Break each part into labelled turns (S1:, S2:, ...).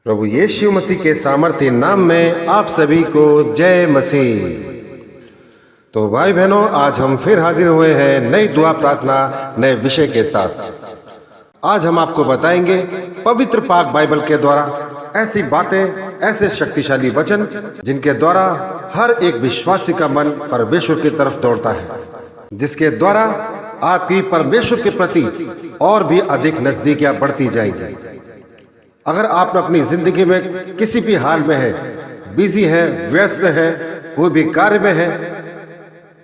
S1: प्रभु यीशु मसीह के सामर्थ्य नाम में आप सभी को जय मसीह। तो भाई बहनों, आज हम फिर हाजिर हुए हैं नई दुआ प्रार्थना नए विषय के साथ। आज हम आपको बताएंगे पवित्र पाक बाइबल के द्वारा ऐसी बातें, ऐसे शक्तिशाली वचन जिनके द्वारा हर एक विश्वासी का मन परमेश्वर की तरफ दौड़ता है, जिसके द्वारा आपकी परमेश्वर के प्रति और भी अधिक नजदीकियां बढ़ती जाएंगी। अगर आप अपनी जिंदगी में किसी भी हाल में है, बिजी है, व्यस्त है, कोई भी कार्य में है,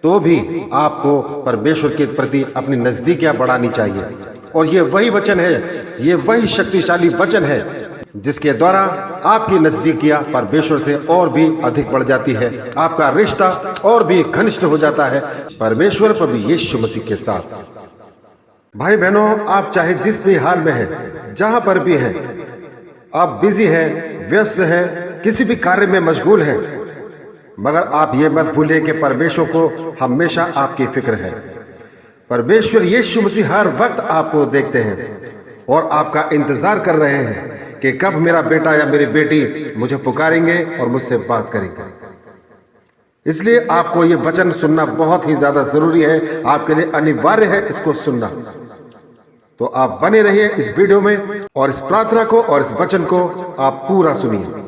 S1: तो भी आपको परमेश्वर के प्रति अपनी नजदीकियां बढ़ानी चाहिए। और ये वही वचन है, ये वही शक्तिशाली वचन है जिसके द्वारा आपकी नजदीकियां परमेश्वर से और भी अधिक बढ़ जाती है, आपका रिश्ता और भी घनिष्ठ हो जाता है परमेश्वर प्रभु यीशु मसीह के साथ। भाई बहनों, आप चाहे जिस भी हाल में हैं, जहां पर भी हैं, आप बिजी हैं, व्यस्त हैं, किसी भी कार्य में मशगूल हैं, मगर आप ये मत भूलिए कि परमेश्वर को हमेशा आपकी फिक्र है। परमेश्वर यीशु मसीह हर वक्त आपको देखते हैं और आपका इंतजार कर रहे हैं कि कब मेरा बेटा या मेरी बेटी मुझे पुकारेंगे और मुझसे बात करेंगे। इसलिए आपको ये वचन सुनना बहुत ही ज्यादा जरूरी है, आपके लिए अनिवार्य है इसको सुनना। तो आप बने रहिए इस वीडियो में और इस प्रार्थना को और इस वचन को आप पूरा सुनिए।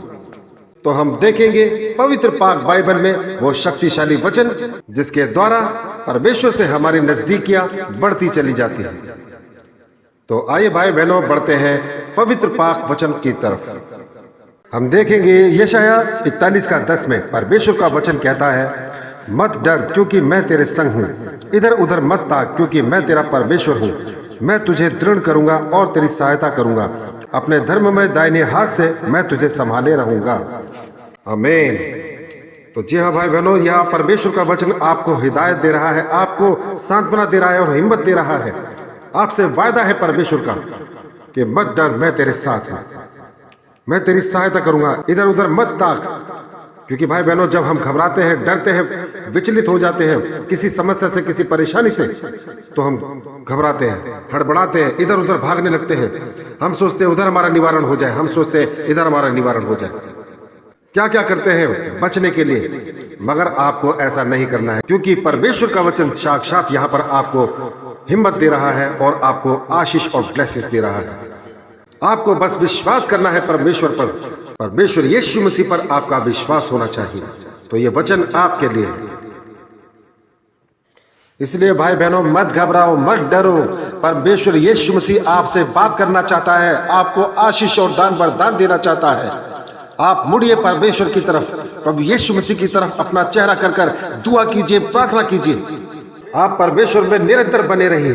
S1: तो हम देखेंगे पवित्र पाक बाइबल में वो शक्तिशाली वचन जिसके द्वारा परमेश्वर से हमारी नजदीकियां बढ़ती चली जाती है। तो आइए भाई बहनों, बढ़ते हैं पवित्र पाक वचन की तरफ। हम देखेंगे यशाया 41 का 10 में परमेश्वर का वचन कहता है, मत डर क्योंकि मैं तेरे संग हूँ, इधर उधर मत ताक क्योंकि मैं तेरा परमेश्वर हूँ। मैं तुझे दृढ़ करूंगा और तेरी सहायता करूंगा, अपने धर्म में दाहिने हाथ से मैं तुझे संभाले रहूंगा। आमीन। तो जी हाँ भाई बहनों, यहाँ परमेश्वर का वचन आपको हिदायत दे रहा है, आपको सांत्वना दे रहा है और हिम्मत दे रहा है। आपसे वायदा है परमेश्वर का कि मत डर, मैं तेरे साथ हूं, मैं तेरी सहायता करूंगा, इधर उधर मत ताक। क्योंकि भाई बहनों, जब हम घबराते हैं, डरते हैं, विचलित हो जाते हैं किसी समस्या से, किसी परेशानी से, तो हम घबराते हैं, हड़बड़ाते हैं, इधर उधर भागने लगते हैं। हम सोचते हैं उधर हमारा निवारण हो जाए, हम सोचते हैं इधर हमारा निवारण हो जाए। क्या क्या करते हैं बचने के लिए, मगर आपको ऐसा नहीं करना है, क्योंकि परमेश्वर का वचन साक्षात यहाँ पर आपको हिम्मत दे रहा है और आपको आशीष और ब्लेसिंग्स दे रहा है। आपको बस विश्वास करना है परमेश्वर पर, परमेश्वर यीशु मसीह पर आपका विश्वास होना चाहिए। तो ये वचन आपके लिए है। इसलिए भाई बहनों, मत घबराओ, मत डरो। परमेश्वर यीशु मसीह आपसे बात करना चाहता है, आपको आशीष और दान वरदान देना चाहता है। आप मुड़िए परमेश्वर की तरफ, प्रभु यीशु मसीह की तरफ अपना चेहरा कर कर दुआ कीजिए, प्रार्थना कीजिए। आप परमेश्वर में निरंतर बने रहिए,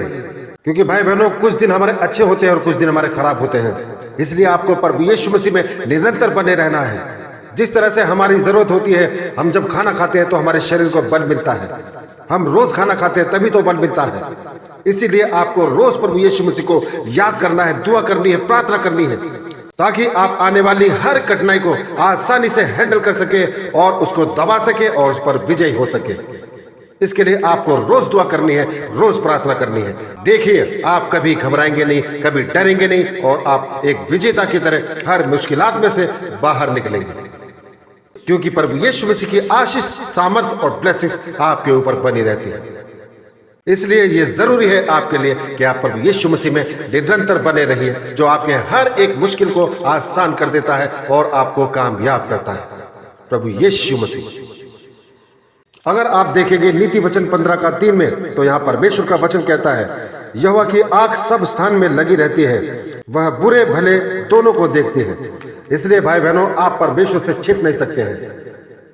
S1: क्योंकि भाई बहनों, कुछ दिन हमारे अच्छे होते हैं और कुछ दिन हमारे खराब होते हैं। इसलिए आपको प्रभु यीशु मसीह में निरंतर बने रहना है। जिस तरह से हमारी जरूरत होती है, हम जब खाना खाते हैं तो हमारे शरीर को बल मिलता है, हम रोज खाना खाते हैं तभी तो बल मिलता है। इसीलिए आपको रोज प्रभु यीशु मसीह को याद करना है, दुआ करनी है, प्रार्थना करनी है, ताकि आप आने वाली हर कठिनाई को आसानी से हैंडल कर सके और उसको दबा सके और उस पर विजयी हो सके। इसके लिए आपको रोज दुआ करनी है, रोज प्रार्थना करनी है। देखिए, आप कभी घबराएंगे नहीं, कभी डरेंगे नहीं और आप एक विजेता की तरह हर मुश्किलात में से बाहर निकलेंगे, क्योंकि प्रभु यीशु मसीह की आशीष, सामर्थ और ब्लेसिंग्स आपके ऊपर बनी रहती है। इसलिए ये जरूरी है आपके लिए कि आप प्रभु यीशु मसीह में निरंतर बने रहिए, जो आपके हर एक मुश्किल को आसान कर देता है और आपको कामयाब करता है, प्रभु यीशु मसीह। अगर आप देखेंगे नीति वचन 15 का 3 में, तो यहाँ परमेश्वर का वचन कहता है, यहोवा की आंख सब स्थान में लगी रहती है, वह बुरे भले दोनों को देखती है। इसलिए भाई बहनों, आप परमेश्वर से छिप नहीं सकते हैं।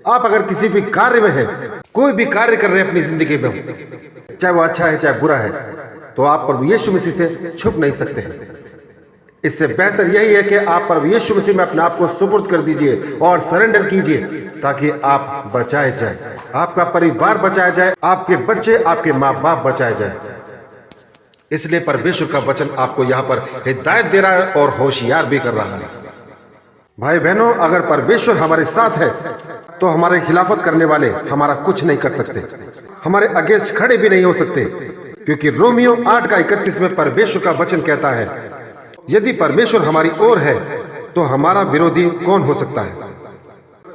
S1: आप अगर किसी भी कार्य में हैं, कोई भी कार्य कर रहे हैं अपनी जिंदगी में, चाहे वो अच्छा है चाहे बुरा है, तो आप प्रभु यीशु मसीह से छुप नहीं सकते हैं। इससे बेहतर यही है कि आप प्रभु यीशु मसीह में अपने आप को सुपुर्द कर दीजिए और सरेंडर कीजिए, ताकि आप बचाए जाए, आपका परिवार बचाया जाए, आपके बच्चे, आपके माँ बाप बचाए जाए। इसलिए परमेश्वर का वचन आपको यहाँ पर हिदायत दे रहा है और होशियार भी कर रहा है। भाई बहनों, अगर परमेश्वर हमारे साथ है तो हमारे खिलाफत करने वाले हमारा कुछ नहीं कर सकते, हमारे अगेंस्ट खड़े भी नहीं हो सकते, क्योंकि रोमियो 8 का 31 में परमेश्वर का वचन कहता है, यदि परमेश्वर हमारी ओर है तो हमारा विरोधी कौन हो सकता है?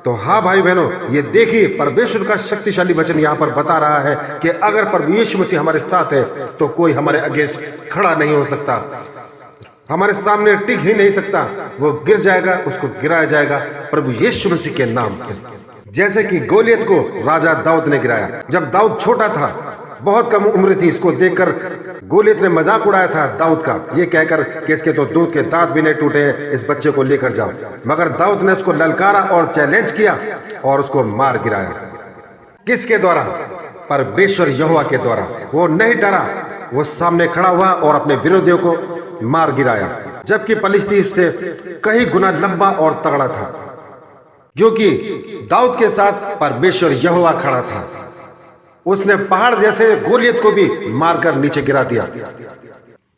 S1: तो हाँ भाई बहनों, ये देखिए परमेश्वर का शक्तिशाली वचन यहाँ पर बता रहा है कि अगर प्रभु यीशु मसीह हमारे साथ है तो कोई हमारे अगेंस्ट खड़ा नहीं हो सकता, हमारे सामने टिक ही नहीं सकता। वो गिर जाएगा, उसको गिराया जाएगा प्रभु यीशु मसीह के नाम से। जैसे कि गोलियत को राजा दाऊद ने गिराया। जब दाऊद छोटा था, बहुत कम उम्र थी, इसको देखकर गोलियत ने मजाक उड़ाया था दाऊद का, ये कहकर कि इसके तो दूध के दांत भी नहीं टूटे हैं, इस बच्चे को लेकर जाओ। मगर दाऊद ने उसको ललकारा और चैलेंज किया और उसको मार गिराया। किसके द्वारा? परमेश्वर यहोवा के द्वारा। वो नहीं डरा, वो सामने खड़ा हुआ और अपने विरोधियों को मार गिराया। जबकि पलिश्ती उससे कई गुना लंबा और तगड़ा था, क्योंकि दाऊद के साथ परमेश्वर यहोवा खड़ा था। उसने पहाड़ जैसे गोलियत को भी मारकर नीचे गिरा दिया।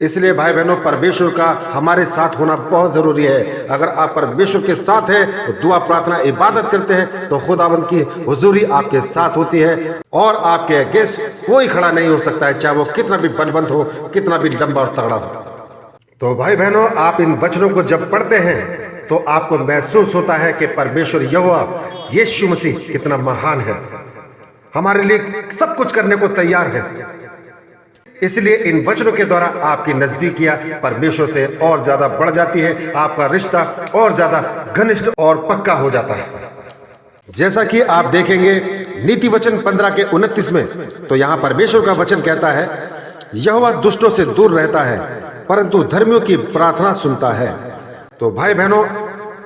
S1: इसलिए भाई बहनों, परमेश्वर का हमारे साथ होना बहुत जरूरी है। अगर आप परमेश्वर के साथ हैं तो दुआ प्रार्थना इबादत करते हैं तो खुदावंद की हुजूरी आपके साथ होती है और आपके अगेंस्ट कोई खड़ा नहीं हो सकता है, चाहे वो कितना भी बलवंत हो, कितना भी लंबा और तगड़ा हो। तो भाई बहनों, आप इन वचनों को जब पढ़ते हैं तो आपको महसूस होता है कि परमेश्वर यहोवा यीशु मसीह कितना महान है, हमारे लिए सब कुछ करने को तैयार है। इसलिए इन वचनों के द्वारा आपकी नजदीकियां परमेश्वर से और ज्यादा बढ़ जाती है, आपका रिश्ता और ज्यादा घनिष्ठ और पक्का हो जाता है। जैसा कि आप देखेंगे नीति वचन 15 के 29 में, तो यहाँ परमेश्वर का वचन कहता है, यहोवा दुष्टों से दूर रहता है परंतु धर्मियों की प्रार्थना सुनता है। तो भाई बहनों,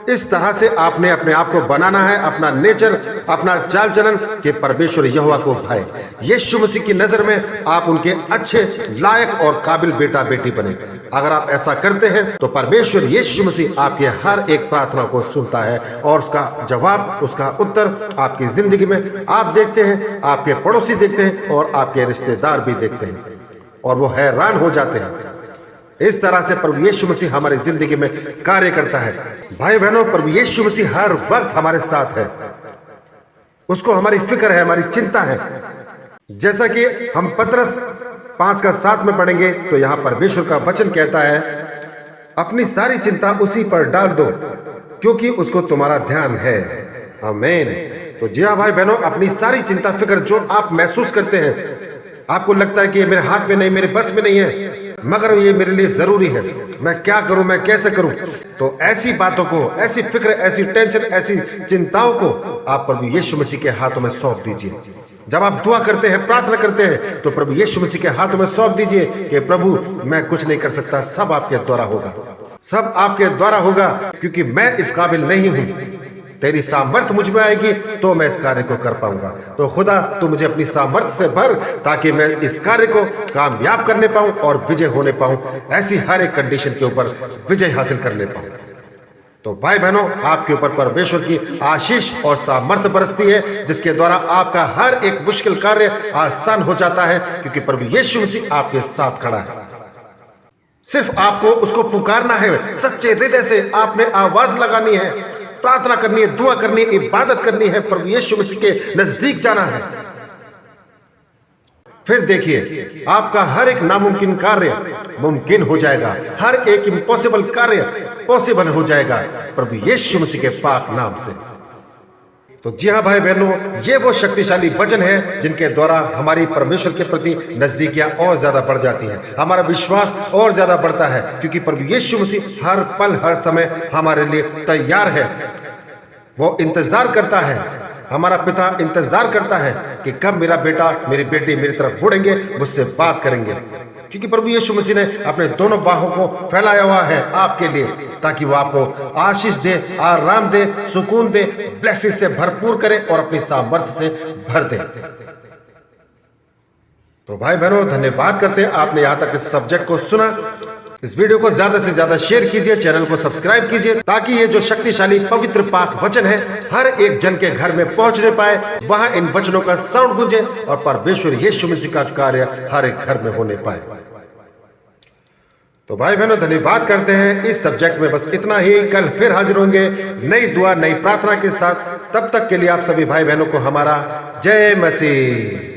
S1: इस तरह से आपने अपने आप को बनाना है, अपना नेचर, अपना चाल चलन कि परमेश्वर यहोवा को भाए। यीशु मसीह की नजर में आप उनके अच्छे, लायक और काबिल बेटा बेटी बने। अगर आप ऐसा करते हैं तो परमेश्वर यीशु मसीह आपके हर एक प्रार्थना को सुनता है और उसका जवाब, उसका उत्तर आपकी जिंदगी में आप देखते हैं, आपके पड़ोसी देखते हैं और आपके रिश्तेदार भी देखते हैं और वो हैरान हो जाते हैं। इस तरह से प्रभु यीशु मसीह हमारी जिंदगी में कार्य करता है। भाई बहनों, प्रभु यीशु मसीह हर वक्त हमारे साथ है, उसको हमारी फिक्र है, हमारी चिंता है। जैसा कि हम पतरस 5:7 में पढ़ेंगे तो यहाँ परमेश्वर का वचन कहता है, अपनी सारी चिंता उसी पर डाल दो क्योंकि उसको तुम्हारा ध्यान है। आमीन। तो जी हाँ भाई बहनों, अपनी सारी चिंता फिक्र जो आप महसूस करते हैं, आपको लगता है कि ये मेरे हाथ में नहीं, मेरे बस में नहीं है, मगर ये मेरे लिए जरूरी है, मैं क्या करूं, मैं कैसे करूं, तो ऐसी बातों को, ऐसी फिक्र, ऐसी टेंशन, ऐसी चिंताओं को आप प्रभु यीशु मसीह के हाथों में सौंप दीजिए। जब आप दुआ करते हैं, प्रार्थना करते हैं, तो प्रभु यीशु मसीह के हाथों में सौंप दीजिए कि प्रभु मैं कुछ नहीं कर सकता, सब आपके द्वारा होगा, सब आपके द्वारा होगा, क्योंकि मैं इस काबिल नहीं हूं। तेरी सामर्थ्य मुझ में आएगी तो मैं इस कार्य को कर पाऊंगा। तो खुदा, तू मुझे अपनी सामर्थ्य से भर ताकि मैं इस कार्य को कामयाब करने पाऊं और विजय होने पाऊं, ऐसी हर एक कंडीशन के ऊपर विजय हासिल कर ले पाऊं। तो भाई बहनों, आपके ऊपर परमेश्वर की आशीष और सामर्थ्य बरसती है, जिसके द्वारा आपका हर एक मुश्किल कार्य आसान हो जाता है, क्योंकि प्रभु यीशु मसीह आपके साथ खड़ा है। सिर्फ आपको उसको पुकारना है, सच्चे हृदय से आपने आवाज लगानी है, प्रार्थना करनी है, दुआ करनी है, इबादत करनी है, प्रभु यीशु मसीह के नजदीक जाना है। फिर देखिए आपका हर एक नामुमकिन कार्य मुमकिन हो जाएगा, हर एक इम्पॉसिबल कार्य पॉसिबल हो जाएगा प्रभु यीशु मसीह के पाक नाम से। तो जी हाँ भाई बहनों, ये वो शक्तिशाली वचन है जिनके द्वारा हमारी परमेश्वर के प्रति नजदीकियां और ज्यादा बढ़ जाती हैं, हमारा विश्वास और ज्यादा बढ़ता है, क्योंकि प्रभु यीशु मसीह हर पल हर समय हमारे लिए तैयार है। वो इंतजार करता है, हमारा पिता इंतजार करता है कि कब मेरा बेटा, मेरी बेटी मेरी तरफ मुड़ेंगे, मुझसे बात करेंगे, क्योंकि प्रभु यीशु मसीह ने अपने दोनों बाहों को फैलाया हुआ है आपके लिए, ताकि वो आपको आशीष दे, आराम दे, सुकून दे, ब्लेसिंग से भरपूर करे और अपनी सामर्थ्य से भर दे। तो भाई बहनों, धन्यवाद करते हैं आपने यहाँ तक इस सब्जेक्ट को सुना। इस वीडियो को ज्यादा से ज्यादा शेयर कीजिए, चैनल को सब्सक्राइब कीजिए, ताकि ये जो शक्तिशाली पवित्र पाक वचन है हर एक जन के घर में पहुंचने पाए, वहां इन वचनों का साउंड गूंजे और परमेश्वर यीशु मसीह का कार्य हर एक घर में होने पाए। तो भाई बहनों, धन्यवाद करते हैं। इस सब्जेक्ट में बस इतना ही। कल फिर हाजिर होंगे नई दुआ, नई प्रार्थना के साथ। तब तक के लिए आप सभी भाई बहनों को हमारा जय मसीह।